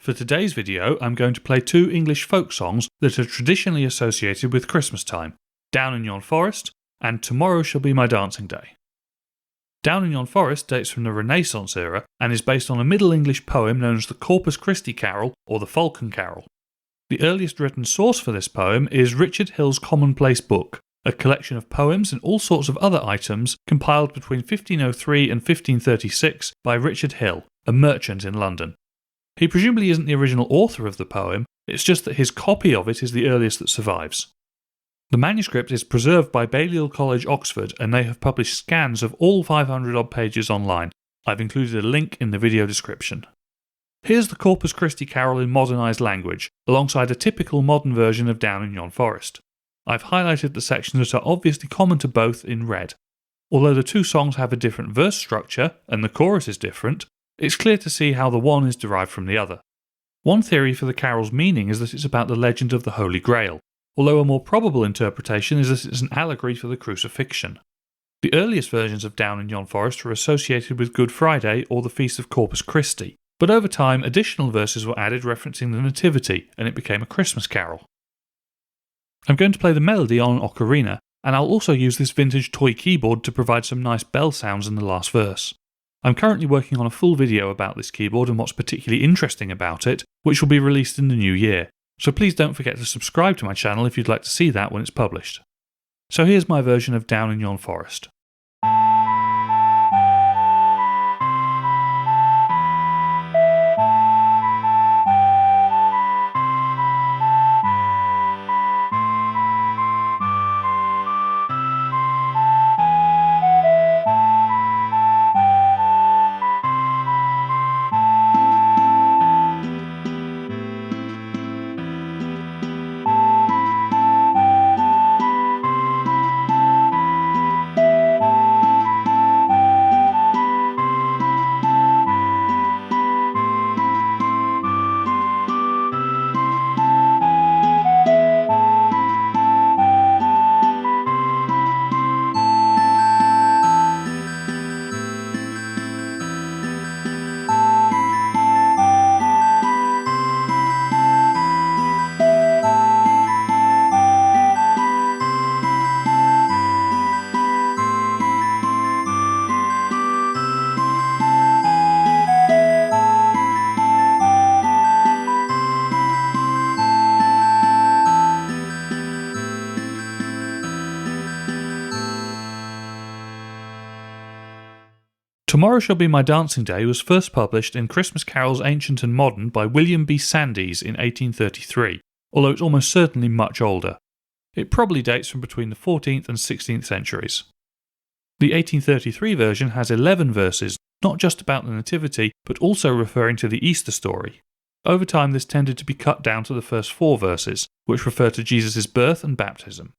For today's video, I'm going to play two English folk songs that are traditionally associated with Christmas time, Down in Yon Forest and Tomorrow Shall Be My Dancing Day. Down in Yon Forest dates from the Renaissance era and is based on a Middle English poem known as the Corpus Christi Carol or the Falcon Carol. The earliest written source for this poem is Richard Hill's Commonplace Book, a collection of poems and all sorts of other items compiled between 1503 and 1536 by Richard Hill, a merchant in London. He presumably isn't the original author of the poem, it's just that his copy of it is the earliest that survives. The manuscript is preserved by Balliol College, Oxford, and they have published scans of all 500-odd pages online. I've included a link in the video description. Here's the Corpus Christi Carol in modernised language, alongside a typical modern version of Down in Yon Forest. I've highlighted the sections that are obviously common to both in red. Although the two songs have a different verse structure, and the chorus is different, it's clear to see how the one is derived from the other. One theory for the carol's meaning is that it's about the legend of the Holy Grail, although a more probable interpretation is that it's an allegory for the crucifixion. The earliest versions of Down in Yon Forest were associated with Good Friday or the Feast of Corpus Christi, but over time additional verses were added referencing the Nativity, and it became a Christmas carol. I'm going to play the melody on an ocarina, and I'll also use this vintage toy keyboard to provide some nice bell sounds in the last verse. I'm currently working on a full video about this keyboard and what's particularly interesting about it, which will be released in the new year, so please don't forget to subscribe to my channel if you'd like to see that when it's published. So here's my version of Down in Yon Forest. Tomorrow Shall Be My Dancing Day was first published in Christmas Carols Ancient and Modern by William B. Sandys in 1833, although it's almost certainly much older. It probably dates from between the 14th and 16th centuries. The 1833 version has 11 verses, not just about the Nativity, but also referring to the Easter story. Over time this tended to be cut down to the first 4 verses, which refer to Jesus' birth and baptism.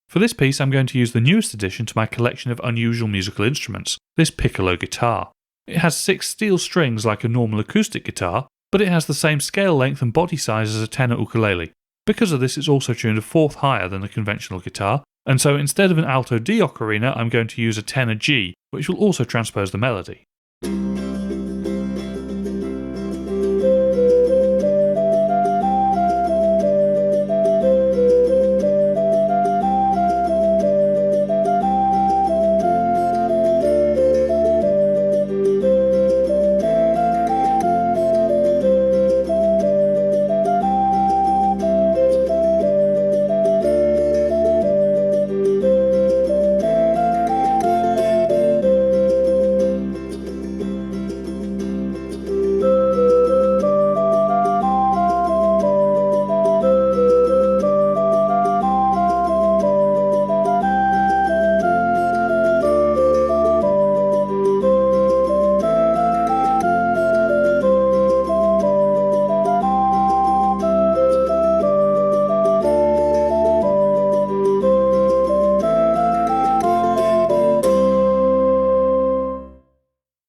For this piece I'm going to use the newest addition to my collection of unusual musical instruments, this piccolo guitar. It has 6 steel strings like a normal acoustic guitar, but it has the same scale length and body size as a tenor ukulele. Because of this it's also tuned a fourth higher than the conventional guitar, and so instead of an alto D ocarina I'm going to use a tenor G, which will also transpose the melody.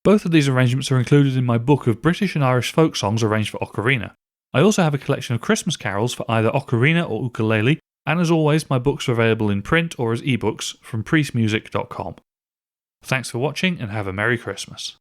Both of these arrangements are included in my book of British and Irish folk songs arranged for ocarina. I also have a collection of Christmas carols for either ocarina or ukulele, and as always my books are available in print or as ebooks from priestmusic.com. Thanks for watching and have a Merry Christmas.